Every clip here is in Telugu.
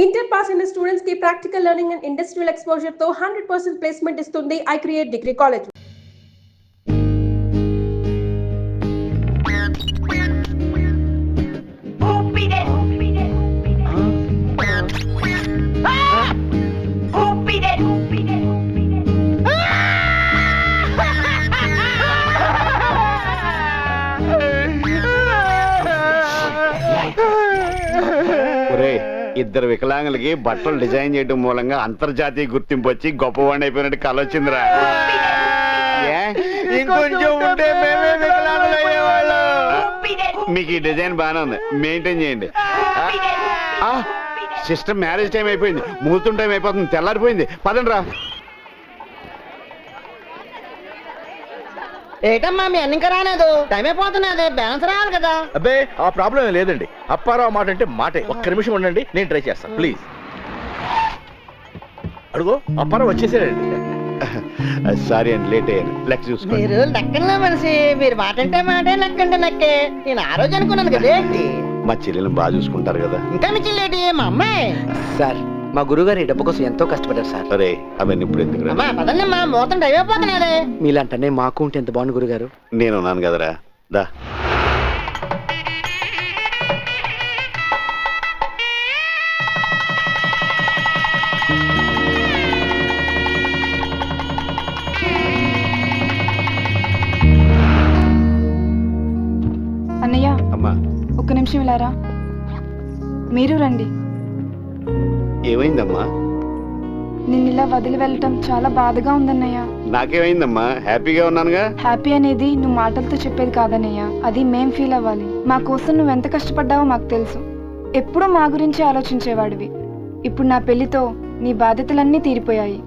ఇంటర్ పాస్ అయిన స్టూడెంట్స్ కి practical learning and industrial exposure తో 100% ప్లేస్మెంట్ ఇస్తుంది ఐ క్రియేట్ డిగ్రీ కాలేజ్. ఇద్దరు వికలాంగులకి బట్టలు డిజైన్ చేయడం మూలంగా అంతర్జాతీయ గుర్తింపు వచ్చి గొప్పవాడిని అయిపోయినట్టు కళ వచ్చిందిరా. ఇంకొంచెం ఉంటే మేమే వికలాంగులు అయ్యేవాళ్ళు. మీకు ఈ డిజైన్ బాగానే ఉంది, మెయింటైన్ చేయండి. సిస్టర్ మ్యారేజ్ టైం అయిపోయింది, ముహూర్తం టైం అయిపోతుంది, తెల్లారిపోయింది, పదండి రా. ఏటమ్మా మీ అన్ని ఇంకా రాలేదు, టైం అయిపోతున్నది, బ్యాలెన్స్ రావాలి కదా. అబ్బే ఆ ప్రాబ్లం ఏం లేదండి, అప్పారావు మాట అంటే మాటే. ఒక్క నిమిషం ఉండండి, నేను ట్రై చేస్తాను ప్లీజ్. అడుగు అప్పారావు వచ్చేసాడండి. సారీ అండి, లేట్ అయ్యాను. లెక్క చూసుకోండి. మీరు లెక్కల్లో మనిషి, మీరు మాట అంటే మాటే, లెక్క అంటే లెక్కే. నేను ఆ రోజు అనుకున్నాను కదా ఏంటి. మా చెల్లెలు బాగా చూసుకుంటారు కదా. ఇంకా మీ చెల్లేటి మా అమ్మాయి. సార్ మా గురుగారు ఈ డబ్బు కోసం ఎంతో కష్టపడ్డారు సార్. అరే అవన్నీ ఇప్పుడు ఎందుకు? అమ్మా పదండమ్మా, మోతం టైం అయిపోతున్నది. మీలాంటనే మాకు ఉంటే ఎంత బాగుంది గురుగారు. నేను ఉన్నాను కదరా, దా. అన్నయ్య అమ్మా ఒక్క నిమిషం ఇలారా. మీరు రండి. ఏమైందమ్మా? నిన్ను ఇలా వదిలి వెళ్ళటం చాలా బాధగా ఉందన్నయ్య. నాకేమైందమ్మా? హ్యాపీగా ఉన్నానుగా. హ్యాపీ అనేది నువ్వు మాటలతో చెప్పేది కాదన్నయ్య, అది మేం ఫీల్ అవ్వాలి. మా కోసం నువ్వు ఎంత కష్టపడ్డావో మాకు తెలుసు. ఎప్పుడూ మా గురించి ఆలోచించేవాడివి. ఇప్పుడు నా పెళ్లితో నీ బాధ్యతలన్నీ తీరిపోయాయి.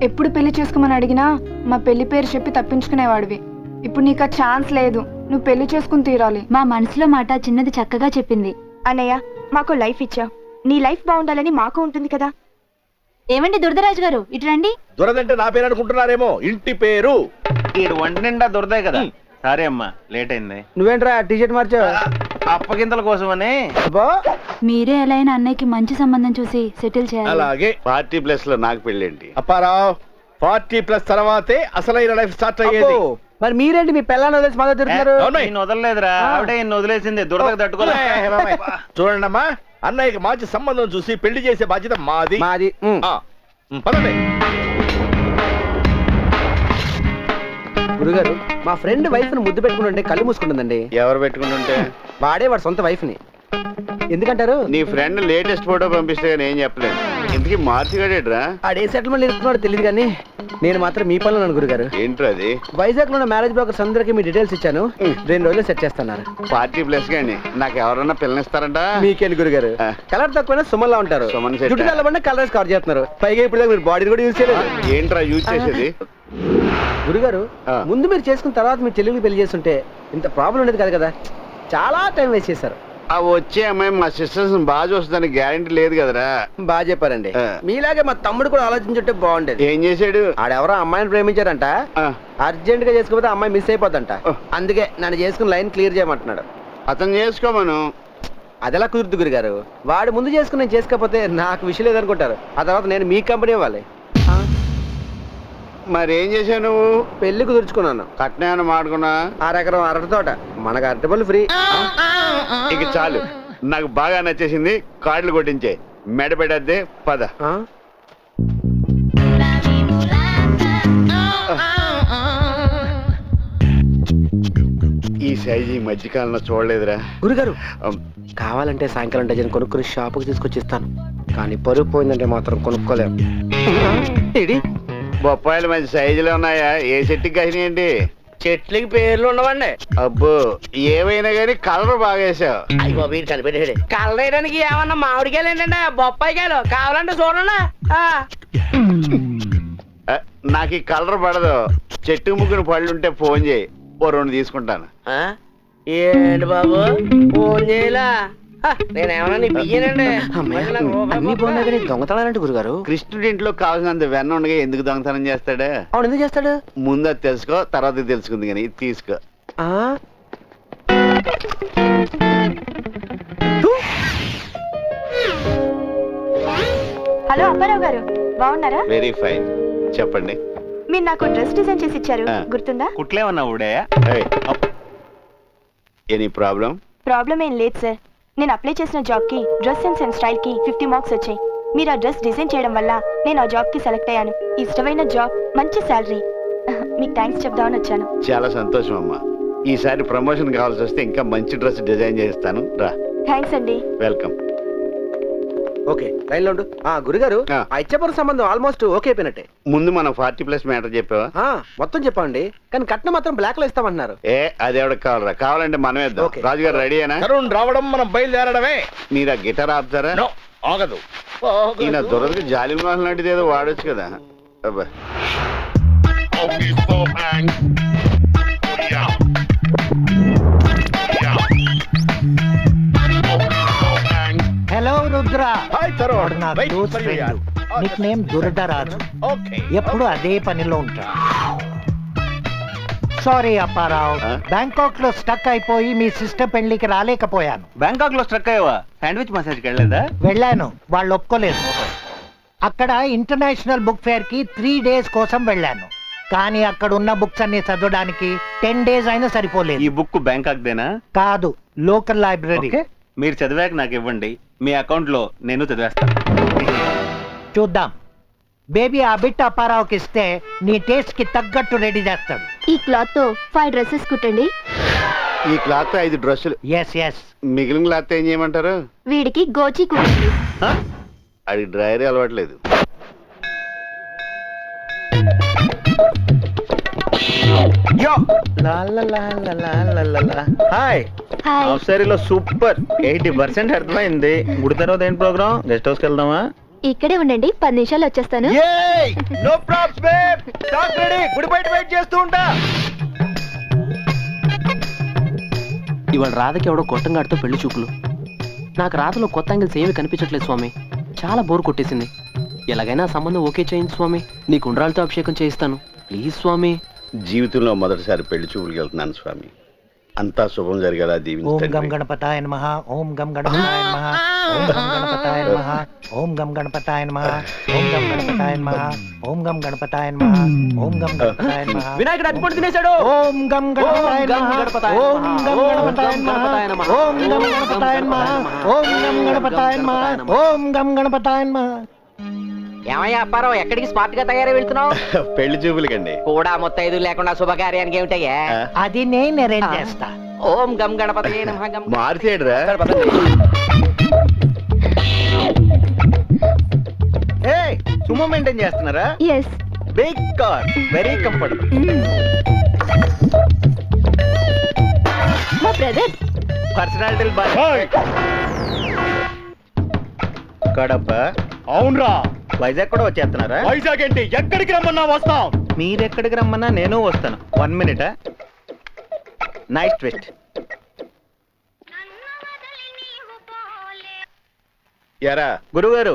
ఎప్పుడు పెళ్లి చేసుకోమని అడిగినా మా పెళ్లి పేరు చెప్పి తప్పించుకునేవాడివి. ఇప్పుడు నీకు ఆ ఛాన్స్ లేదు, నువ్వు పెళ్లి చేసుకుని తీరాలి. మా మనసులో మాట చిన్నది చక్కగా చెప్పింది. అన్నయ్య మాకు లైఫ్ ఇచ్చావు, నీ లైఫ్ బాగుండాలని మాకు ఉంటుంది కదా. ఏమండి దురదరాజు గారు, ఇటు రండి. దురదంటే నా పేరు అనుకుంటున్నారేమో, ఇంటి పేరు. ఈ వంట నిండా దొరదే కదా. సరే అమ్మా, లేట్ అయింది. నువ్వేంట్రా టీషర్ట్ మార్చావు? అప్పగింతల కోసమని. మీరే ఎలా అయినా అన్నయ్యకి మంచి సంబంధం చూసి సెటిల్ చేయాలి. అలాగే. పార్టీ ప్లేస్ లో నాకు పెళ్ళేంటి? అప్పారావు 40+ తర్వాతే అసలైన లైఫ్ స్టార్ట్ అయ్యేది. మరి మీరేంటి మీ పిల్లని వదిలేసి మా దగ్గర తిరుగుతున్నారు? ఈయన వదలలేదురా, ఆవిడే ఈయన వదిలేసింది. దురదకు తట్టుకోలే. చూడండి అమ్మా, అన్నయ్యకి మంచి సంబంధం చూసి పెళ్లి చేసే బాధ్యత మాది. మాది. పదండి. గురుగారు మా ఫ్రెండ్ వైఫ్ ని ముద్దు పెట్టుకుంటుంటే కళ్ళు మూసుకుంటుందండి. ఎవరు పెట్టుకుంటుంటే? వాడే వాడు సొంత వైఫ్ ని. ఎందుకంటారు? నీ ఫ్రెండ్ లేటెస్ట్ ఫోటో పంపిస్తే నేను చెప్పలేదు. ఇంతకీ మార్చిగాడేట్రా? ఆడే సెటిల్మెంట్ ఇస్తున్నాడో తెలియదు కానీ నేను మాత్రం మీ పనులు నన్ను గురుగారు. ఏంట్రా అది? వైజాగ్ లో ఉన్న మ్యారేజ్ బ్రోకర్స్ అందరికి మీ డీటెయిల్స్ ఇచ్చాను, 2 రోజులు సెట్ చేస్తున్నారు. పార్టీ ప్లేస్ గాని నాకు ఎవరన్నా పిల్లనిస్తారంట? మీకేంటి గురుగారు, కలర్ తక్కువైనా సుమన్లా ఉంటారు. జుట్టు తెల్లబడిన కలర్స్ కవర్ చేస్తున్నారు. పైగా ఇప్పుడు మీరు బాడీని కూడా యూజ్ చేయలేదు. ఏంట్రా యూజ్ చేసేది? గురుగారు ముందు మీరు చేసుకున్న తర్వాత మీ చెల్లెలికి పెళ్లి చేస్తుంటే ఇంత ప్రాబ్లం ఉండేది కాదు కదా. చాలా టైం వేస్ట్ చేశారు. ఆ వచ్చే అమ్మాయి మా సిస్టర్స్ బాగా చూస్తుందని గ్యారంటీ లేదు కదరా. బాగా చెప్పారండి. మీలాగే మా తమ్ముడు కూడా ఆలోచించుంటే బాగుండేది. ఏం చేశాడు? ఆడెవరో అమ్మాయిని ప్రేమించారంట, అర్జెంట్ గా చేసుకోకపోతే అమ్మాయి మిస్ అయిపోద్దంట. అందుకే నన్ను చేసుకుని లైన్ క్లియర్ చేయమంటున్నాడు. అతను చేసుకోమను. అదెలా కుదురుతు గురుగారు, వాడు ముందు చేసుకుని నేను చేసుకోకపోతే నాకు విషయం లేదనుకుంటారు. ఆ తర్వాత నేను మీ కంపెనీ ఇవ్వాలి. మరి ఏం చేశావు నువ్వు? పెళ్లి కుదుర్చుకున్నాను. కట్నం ఏమైనా మాడుకున్నా? 6 ఎకరం అరటి తోట, మనకు అరటిపళ్ళు ఫ్రీ. ఇక చాలు, నాకు బాగా నచ్చేసింది. కార్డులు కొట్టించే, మెడ పెట్టద్దే, పద. ఈ సైజు ఈ మధ్యకాలంలో చూడలేదురా. గురుగారు కావాలంటే సాయంకాలం డజన్ కొనుక్కుని షాపుకి తీసుకొచ్చిస్తాను, కానీ పరుగు పోయిందంటే మాత్రం కొనుక్కోలేము. బొప్పాయిలు మంచి సైజులో ఉన్నాయా? ఏ చెట్టుకి కాసినాయండి? చెట్లకి పేర్లు ఉండవండి. అబ్బో ఏమైనా గానీ కలర్ బాగా వేసావు. అయ్యో వీడు కనిపెట్టాడు. కలర్ వేయడానికి ఏమన్నా మామిడికాయలు ఏంటంటే బొప్పాయికాయలు కావాలంటే చూడండి. నాకు ఈ కలర్ పడదు. చెట్టు ముగ్గురు పళ్ళు ఉంటే ఫోన్ చేయి, ఓ 2 తీసుకుంటాను. ఏంటి బాబు ఫోన్ చేయలా? నేనేమన్నా నీ బియ్యనండి. అన్ని బాగున్నా కానీ దొంగతనాలంటే గురుగారు. కృష్ణుడి ఇంట్లో కావాల్సినంత వెన్న ఉండగా ఎందుకు దొంగతనం చేస్తాడా? అవును, ఎందుకు చేస్తాడు? ముందు అది తెలుసుకో, తర్వాత తెలుసుకుంది కానీ ఇది తీసుకో. హలో అప్పారావు గారు, బాగున్నారా? Very fine. చెప్పండి. మీరు నాకు డ్రెస్ డిజైన్ చేసి ఇచ్చారు, గుర్తుందా? కుట్లేమన్నా ఊడే ఎనీ ప్రాబ్లం? ప్రాబ్లం ఏం లేదు సార్. నేను అప్లై చేసిన జాబ్ కి డ్రెస్ సెన్స్ అండ్ స్టైల్ కి 50 మార్క్స్ వచ్చాయి. మీరు ఆ డ్రెస్ డిజైన్ చేయడం వల్ల నేను ఆ జాబ్ కి సెలెక్ట్ అయ్యాను. ఇష్టమైన జాబ్, మంచి శాలరీ. మీకు థ్యాంక్స్ చెప్దామని వచ్చాను. చాలా సంతోషం అమ్మా. ఈసారి ప్రమోషన్ కావాల్సి వస్తే ఇంకా మంచి డ్రెస్ డిజైన్ చేస్తాను. రా. థ్యాంక్స్ అండి. వెల్కమ్. ఓకే, లైన్ లో ఉండు. గురుగారు, ఆ ఇచ్చేపురం సంబంధం ఆల్మోస్ట్ ఓకే అయిపోయినట్టే. ముందు మనం 40+ మ్యాటర్ చెప్పావా? మొత్తం చెప్పండి, కానీ కట్నం మాత్రం బ్లాక్ లో ఇస్తామంటున్నారు. అది ఎవరికి కావాలరా? కావాలంటే మనం ఇద్దాం. రాజుగారు రెడీయేనా? తరుణ్ రావడం, మనం బయలుదేరడమే. మీరు ఆ గిటార్ ఆపుతారా? ఆగదు. ఈయన దొరకదు. జాలి మోహన్ లాంటిది ఏదో వాడొచ్చు కదా. అబ్బా. Hello Rudra. Hi Tarun. Nick name Duradaraju. ఎప్పుడు అదే పనిలో ఉంటా. సారీ అప్పారావు, బ్యాంకాక్ లో స్టక్ అయిపోయి మీ సిస్టర్ పెళ్లికి రాలేకపోయాను. బ్యాంకాక్ లో స్ట్రక్ అయ్యావా? శాండ్విచ్ మసాజ్కి వెళ్ళలేదా? వెళ్ళాను, వాళ్ళు ఒప్పుకోలేదు. అక్కడ ఇంటర్నేషనల్ బుక్ ఫేర్ కి 3 days కోసం వెళ్ళాను. కానీ అక్కడ ఉన్న బుక్స్ అన్ని చదవడానికి 10 days అయినా సరిపోలేదు. ఈ బుక్ బ్యాంకాక్ దేనా? కాదు, లోకల్ లైబ్రరీ. మీరు చదివాక నాకు ఇవ్వండి, మీ అకౌంట్ లో నేను చదివేస్తాను. చూద్దాం. బేబీ ఆ బిట్ అప్పారావుకి ఇస్తే నీ టేస్ట్ కి తగ్గట్టు రెడీ చేస్తాడు. ఈ క్లాత్ తో 5 డ్రెస్సెస్ కుట్టండి. ఈ క్లాత్ 5 డ్రెస్సులు. Yes yes. మిగిలిన క్లాత్ ఏం చేయమంటారు? వీడికి గోచి కుట్టండి. అది డ్రైయర్ అలవాట్లేదు. హాయ్. అవసరిలో సూపర్ 80% అర్థమైంది. గుడి తర్వాత ఏంటి ప్రోగ్రామ్? గెస్ట్ హౌస్కి వెళ్దామా? ఇక్కడే ఉండండి, 10 నిమిషాలు వచ్చేస్తాను. No problem. Stock ready. గుడి బయట వెయిట్ చేస్తూ ఉంటా. ఇవాళ రాధకి ఎవడో కొట్టంగాడితో పెళ్లి చూపులు. నాకు రాధలో కొత్త యాంగిల్స్ ఏమీ కనిపించట్లేదు స్వామి. చాలా బోర్ కొట్టేసింది. ఎలాగైనా సంబంధం ఓకే చేయండి స్వామి. నీకు ఉండ్రాలతో అభిషేకం చేయిస్తాను ప్లీజ్ స్వామి. జీవితంలో మొదటిసారి పెళ్లి చూపులకు వెళ్తున్నాను స్వామి. అంతా శుభం జరిగేలా ఓం గం దీవించండి. గణపతాయ నమః. ఓం గం గణపతాయ నమః. ఓం గం గణపతాయ నమః. ఓం గం గణపతాయ నమః. ఓం గం గణపతాయ నమః. ఓం గం గణపతాయ నమః. ఓం గం గణపతాయ నమః. వినాయకుడు అట్టుకొని తినేశాడు. ఓం గం గణపతాయ నమః. ఓం గం గణపతాయ నమః. ఓం గం గణపతాయ నమః. ఓం గం గణపతాయ నమః. ఓం గం గణపతాయ నమః. ఏమయ్యా అప్పారావు, ఎక్కడికి స్మార్ట్ గా తయారై వెళ్తున్నావు? పెళ్లి చూపులకండి. కూడా మొత్తైదు లేకుండా శుభకార్యానికి ఏమిటయ్యా? అది నేను అరేంజ్ చేస్తా. ఓం గం గణపతయే నమః. గం మార్చేయడురా. సుమో మెయింటైన్ చేస్తున్నారా? Yes. Big car, very comfortable. మా బ్రదర్. Personality boy. కడప. అవునరా. వైజాగ్ కూడా వచ్చేస్తున్నారా? వైజాగ్ ఏంటి, ఎక్కడికి రమ్మన్నా వస్తాం. మీరెక్కడికి రమ్మన్నా నేను వస్తాను. 1 minute. Nice twist. ఎరా గురుగారు,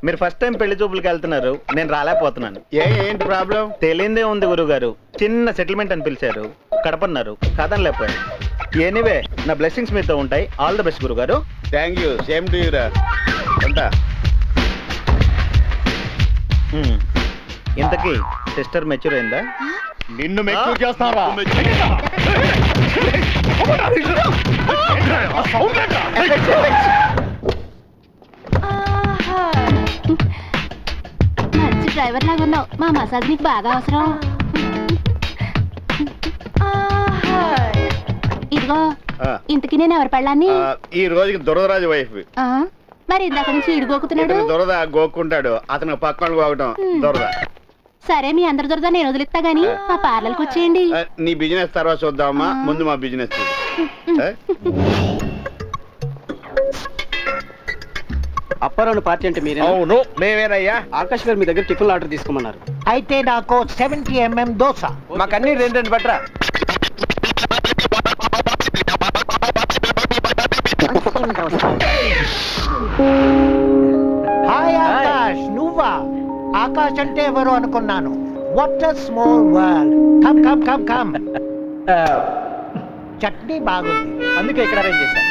మీరు ఫస్ట్ టైం పెళ్లి చూపులకి వెళ్తున్నారు, నేను రాలేకపోతున్నాను. ఏంటి ప్రాబ్లం? తెలియందే ఉంది గురుగారు. చిన్న సెటిల్మెంట్ అని పిలిచారు, కడపన్నారు, కాదనలేకపోయాను. ఎనీవే, నా బ్లెస్సింగ్స్ మీతో ఉంటాయి. ఆల్ ద బెస్ట్ గురుగారు. Thank you. Same to you రా. ఉంటా. ఇంతకీ సిస్టర్ మెచ్యూర్ అయిందా? నిన్ను మెచ్యూర్ చేస్తారా? మంచి డ్రైవర్ లాగా ఉన్నావు. మా మసాజ్ నీకు బాగా అవసరం. ఇదిగో, ఇంతకీ నేను ఎవరు పెళ్ళాన్ని? ఈ రోజుకి దురదరాజు వైఫ్. మరి ఇందాక నుంచి ఇడిగోకుతున్నాడు. దురద గోక్కుంటాడు, అతను పక్కన గోకటం దురద. సరే, మీ అందరి దొరద నేను వదిలిస్తా గానీ మా పార్లర్కి వచ్చేయండి. నీ బిజినెస్ తర్వాత చూద్దామా, ముందు మా బిజినెస్ చూడు. అప్పారావు పార్టీ అంటే మీరే? అవును, మేమేనయ్యా. ఆకాష్ గారు మీ దగ్గర టిఫిన్ ఆర్డర్ తీసుకోమన్నారు. అయితే నాకు 70 mm దోశ. మాకన్నీ 2 బట్రా. హాయ్ ఆకాష్, నువ్వా? ఆకాష్ అంటే ఎవరు అనుకున్నాను. What a small world. Come come come come. Chutney బాగుంది, అందుకే ఇక్కడ అరేంజ్ చేశాను.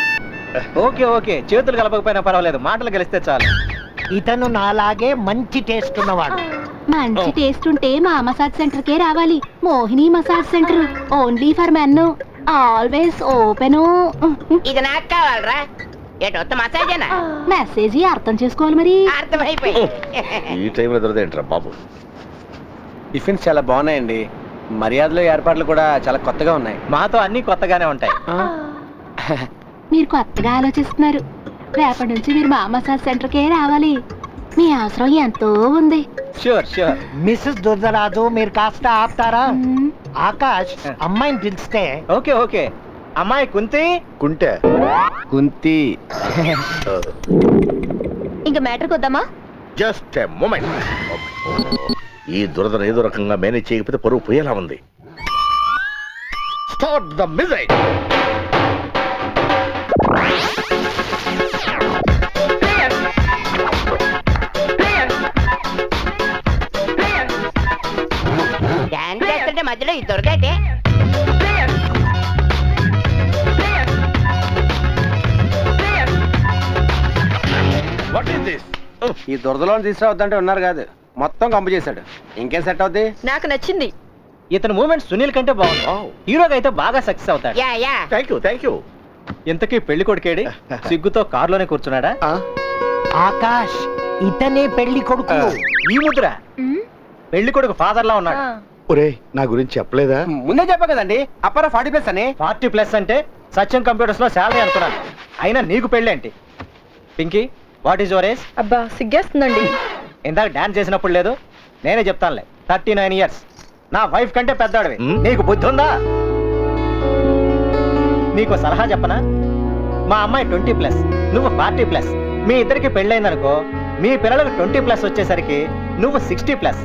ఓకే ఓకే, చేతులు కలపకపోయినా పర్వాలేదు, మాటలు కలిస్తే చాలు. ఇతను నాలాగే మంచి టేస్ట్ ఉన్నవాడు. మంచి టేస్ట్ ఉంటే మా మసాజ్ సెంటర్ కే రావాలి. Mohini massage centre only for men, always open. ఇది నాకు కావాలరా. ఏటొత్త మసాజేనా? మెసేజ్ అర్థం చేసుకోవాలి మరి. అర్థమైపోయి. ఈ టైంలో దొరదేంట్రా బాబు. టిఫిన్స్ చాలా బాగున్నాయండి. మర్యాదలు ఏర్పాట్లు కూడా చాలా కొత్తగా ఉన్నాయి. మాతో అన్ని కొత్తగానే ఉంటాయి. మీరు కొత్తగా ఆలోచిస్తున్నారు. రేపటి నుంచి మీరు మా మసాజ్ సెంటర్ కే రావాలి. మీ అవసరం ఎంతో ఉంది. Sure sure. మిస్సెస్ దుర్దరాజు, మీరు కాస్త ఆపుతారా? ఆకాష్ అమ్మాయిని పిలిస్తే. Okay okay. అమ్మాయి కుంతి. కుంటే కుంతి. ఇంకా మ్యాటర్ కొద్దామా? Just a moment. ఈ దురదను ఏదో రకంగా మేనేజ్ చేయకపోతే పరువు పోయేలా ఉంది. Start the music. డాన్స్ చేస్తుంటే మధ్యలో ఈ దొరకటే. What is this? ఈ దురదలో తీసుకురావద్దంటే ఉన్నారు కాదు, మొత్తం కంపు చేశాడు. ఇంకేం సెట్ అవుద్ది? నాకు నచ్చింది. ఇతని మూమెంట్ సునీల్ కంటే బాగుంది. హీరోగా అయితే బాగా సక్సెస్ అవుతాడు. Yeah yeah. Thank you. ఇంతకీ పెళ్లి కొడుకేడి? సిగ్గుతో కారులోనే కూర్చున్నాడా? ఆకాష్ ఇతనే పెళ్లి కొడుకు. ఈ ముద్ర పెళ్లి కొడుకు ఫాదర్ లా ఉన్నాడు. ఒరే నా గురించి చెప్పలేదా? ముందే చెప్పా కదండి, అప్పరా 40+ అని. 40+ అంటే సత్యం కంప్యూటర్స్ లో శాలరీ అనుకున్నాను. అయినా నీకు పెళ్ళి ఏంటి? Pinky, what is your age? అబ్బా సిగ్గేస్తుందండి. ఇందాక డాన్స్ చేసినప్పుడు లేదు? నేనే చెప్తానులే. 39 years. నా వైఫ్ కంటే పెద్దవాడివి. నీకు బుద్ధి ఉందా? నీకు సలహా చెప్పనా? మా అమ్మాయి 20+, నువ్వు 40+. మీ ఇద్దరికి పెళ్ళైందనుకో, మీ పిల్లలకు 20+ వచ్చేసరికి నువ్వు 60+.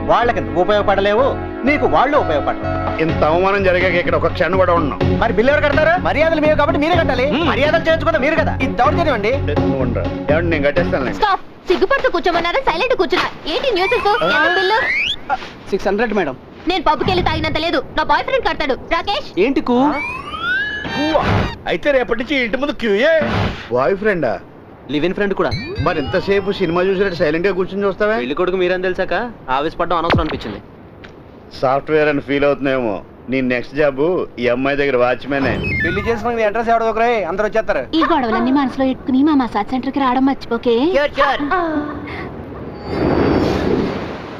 వాళ్ళకి నువ్వు ఉపయోగపడలేవు, నీకు వాళ్ళు ఉపయోగపడరు. ఇంత అవమానం జరిగాక ఇక్కడ ఒక క్షణం కూడా ఉన్నాం. మరి బిల్లు ఎవరు కడతారు? మర్యాదలు మీవి కాబట్టి మీరే కట్టాలి. మర్యాదలు చేయించుకుందా మీరు కదా. ఇది దౌర్జన్యం అండి. ఏమండి నేను కట్టేస్తాను. స్టాప్. సిగ్గుపడుతూ కూర్చోమన్నారా? సైలెంట్ కూర్చున్నా. ఏంటి న్యూసెన్స్? Bill 600 madam. నేను పబ్కి వెళ్ళి తాగినంత లేదు. నా బాయ్ ఫ్రెండ్ కడతాడు. రాకేష్ ఏంటి కూ? అయితే రేపటి నుంచి ఇంటి ముందు క్యూయే. బాయ్ ఫ్రెండా? లివ్ ఇన్ ఫ్రెండ్ కూడా. మరి ఎంతసేపు సినిమా చూసినట్టు సైలెంట్ గా కూర్చొని చూస్తావా? పెళ్లి కొడుకు మీరని తెలిసాక ఆవేశపడడం అనవసరం అనిపించింది. సాఫ్ట్వేర్ అని ఫీల్ అవుతున్నాయేమో. నీ నెక్స్ట్ జాబ్ ఈ అమ్మాయి దగ్గర వాచ్మెనే. పెళ్లి చేసుకుని అడ్రస్ ఎవడో ఒకరే, అందరూ వచ్చేస్తారు. ఈ గొడవలన్నీ మనసులో పెట్టుకుని మా మసాజ్ సెంటర్ కి రావడం మర్చిపోకే. Sure sure.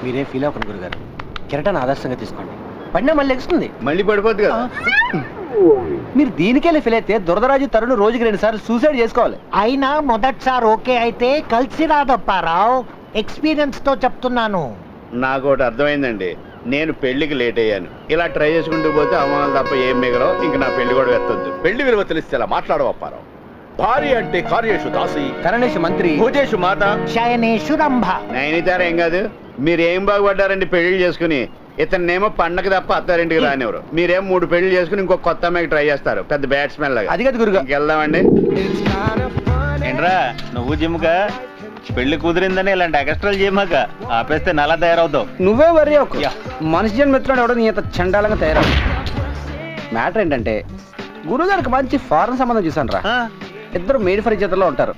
మీరేం ఫీల్ అవ్వకండి గురుగారు. కెరటాన్ని ఆదర్శంగా తీసుకోండి. పడినా మళ్ళీ ఎగుస్తుంది. మళ్ళీ పడిపోద్ది కదా. మీరు దీనికెళ్ళి ఫీల్ అయితే దురదరాజు తరుణ్ రోజుకి 2 సార్లు సూసైడ్ చేసుకోవాలి. అయినా మొదటిసారి ఓకే అయితే కలిసి రాదప్పారావు. ఎక్స్పీరియన్స్ తో చెప్తున్నాను. నాకు ఒకటి అర్థమైందండి. నేను పెళ్లికి లేట్ అయ్యాను. ఇలా ట్రై చేసుకుంటూ పోతే అవమానాలు తప్ప ఏం మిగలవు. ఇంక నా పెళ్లి కూడా ఎత్తొద్దు. పెళ్లి విలువ తెలిస్తే అలా మాట్లాడవప్పారావు. భార్య అంటే కార్యేషు దాసి, కరణేష్ మంత్రి, భూజేషు మాత, శయనేషు రంభ. నైనితార ఏం కాదు. మీరేం బాగుపడ్డారండి పెళ్లి చేసుకుని. ఇతన్నేమో పండగ తప్ప అత్తారింటికి రానివ్వరు. మీరేం 3 పెళ్లి చేసుకుని ఇంకో కొత్త అమ్మాయికి ట్రై చేస్తారు. పెద్ద బ్యాట్స్మెన్ లాగా. అది కదా గురుగా. వెళ్దామండి. ఏంట్రా నువ్వు జిమ్గా? పెళ్లి కుదిరిందని ఇలాంటి ఎక్స్ట్రాలు చేయమాక. ఆపేస్తే నలా తయారవుతావు. నువ్వే వరి ఒక మనిషి జన్ మిత్రుడు ఎవడో నీ అంత చండాలంగా తయారవు. మ్యాటర్ ఏంటంటే గురుగారికి మంచి ఫారెన్ సంబంధం చూసాను రా. ఇద్దరు మేడ్ ఫర్ ఇజ్జతలో ఉంటారు.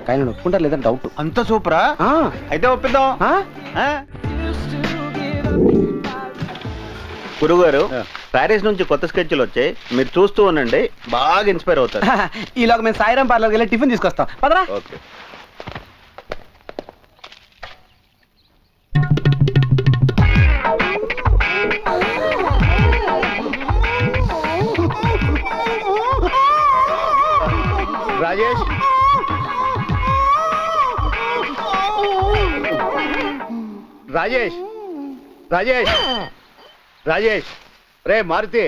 కానీ నేను ఒప్పుకుంటారు లేదని డౌట్. అంత సూపరా? అయితే ఒప్పిద్దాం. గురుగారు, ప్యారిస్ నుంచి కొత్త స్కెచ్లు వచ్చాయి. మీరు చూస్తూ ఉండండి, బాగా ఇన్స్పైర్ అవుతారు. ఈలోగా మేము సాయిరాం పార్లర్కి వెళ్ళి టిఫిన్ తీసుకొస్తాం. పదరా. ఓకే. రాజేష్, రాజేష్, రాజేష్, రాజేష్, రే మారుతి.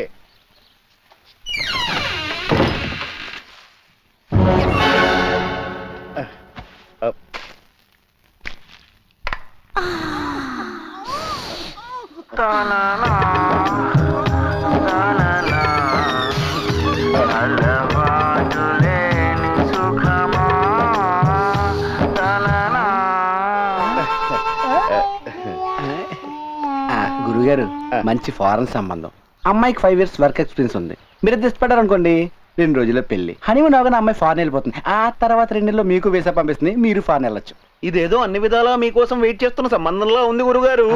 గురుగారు మంచి ఫారెన్ సంబంధం. అమ్మాయికి 5 years వర్క్ ఎక్స్పీరియన్స్ ఉంది. మీరు ఇష్టపడ్డారు అనుకోండి, 2 రోజుల్లో పెళ్లి హనీమూన్ అవగానే అమ్మాయి ఫారెన్ వెళ్ళిపోతుంది. ఆ తర్వాత 2 నెలల్లో మీకు వీసా పంపిస్తుంది, మీరు ఫారెన్ వెళ్ళొచ్చు. ఇదేదో అన్ని విధాలా మీకోసం వెయిట్ చేస్తున్న సంబంధంలో ఉంది గురుగారు.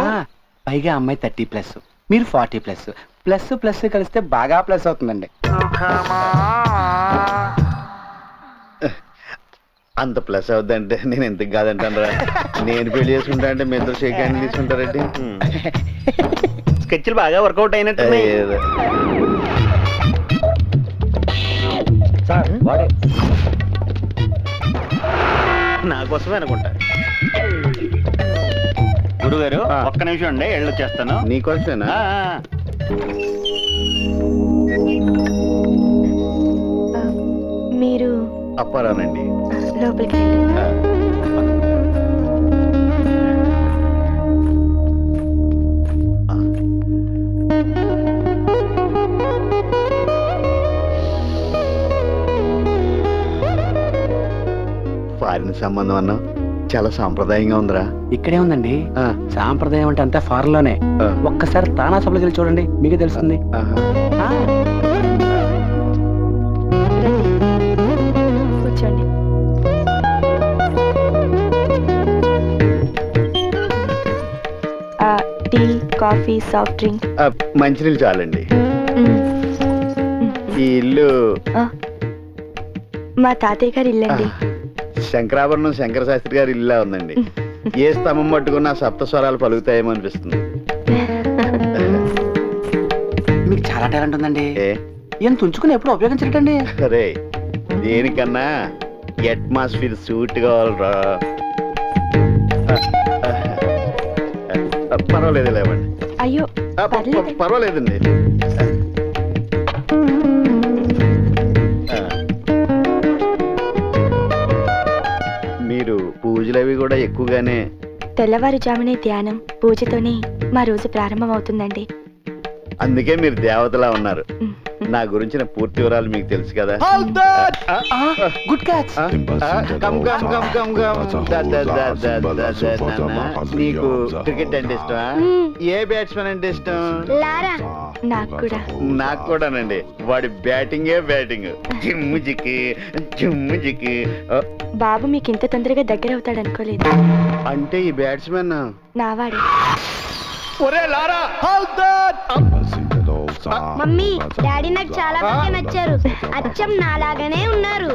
పైగా అమ్మాయి 30+, మీరు 40+. ప్లస్ కలిస్తే బాగా ప్లస్ అవుతుందండి. అంత ప్లస్ అవుద్దంటే నేను ఎందుకు కాదంటాను రా. నేను పెళ్లి చేసుకుంటా అంటే మీ ఇద్దరు షేక్ హ్యాండ్ తీసుకుంటారండి. స్కెచ్లు బాగా వర్కౌట్ అయినట్టు. ఏదో. నా కోసమే అనుకుంటా. గురుగారు ఒక్క నిమిషం అండి, వెళ్ళొచ్చేస్తాను. నీకోసమేనా? మీరు అప్పారానండి. లోపలికి రండి. ఫారిన్ సంబంధం అన్నా చాలా సాంప్రదాయంగా ఉందిరా. ఇక్కడే ఉందండి. సాంప్రదాయం అంటే అంతా ఫారెన్ లోనే. ఒక్కసారి తానా సభలోకి వెళ్ళి చూడండి, మీకే తెలుస్తుంది. కూర్చోండి. Tea, coffee, soft drink. మంచినీళ్ళు చాలండి. ఈ ఇల్లు మా తాతయ్య గారి ఇల్లండి. శంకరాభరణం శంకర శాస్త్రి గారి ఇల్లా ఉందండి. ఏ స్తంభం పట్టుకున్నా సప్త స్వరాలు పలుకుతాయేమో అనిపిస్తుంది. మీకు చాలా టాలెంట్ ఉందండి. ఏ ఏం తుంచుకుని ఎప్పుడు ఉపయోగించటండి. అరే దేనికన్నా అట్మాస్ఫియర్ సూట్ కావాలరా. పర్వాలేదు లేవండి. అయ్యో పర్లేదు. పర్వాలేదండి. మీరు పూజలు అవి కూడా ఎక్కువగానే. తెల్లవారుజామునే ధ్యానం, పూజతోనే మా రోజు ప్రారంభం అవుతుందండి. అందుకే మీరు దేవతలా ఉన్నారు. నా గురించిన పూర్తి వివరాలు మీకు తెలుసు కదా. Good catch. నీకు క్రికెట్ అంటే ఇష్టమా? ఏ బ్యాట్స్మెన్ అంటే ఇష్టం? నాకు కూడానండి. వాడి బ్యాటింగే బ్యాటింగ్. జిమ్ము జిక్కి. బాబు మీకు ఇంత తొందరగా దగ్గర అవుతాడు అనుకోలేదు. అంటే ఈ బ్యాట్స్మెన్ నావాడే. ఒరే లారా, మమ్మీ డాడీ నాకు చాలా బాగా నచ్చారు. అచ్చం నాలాగానే ఉన్నారు.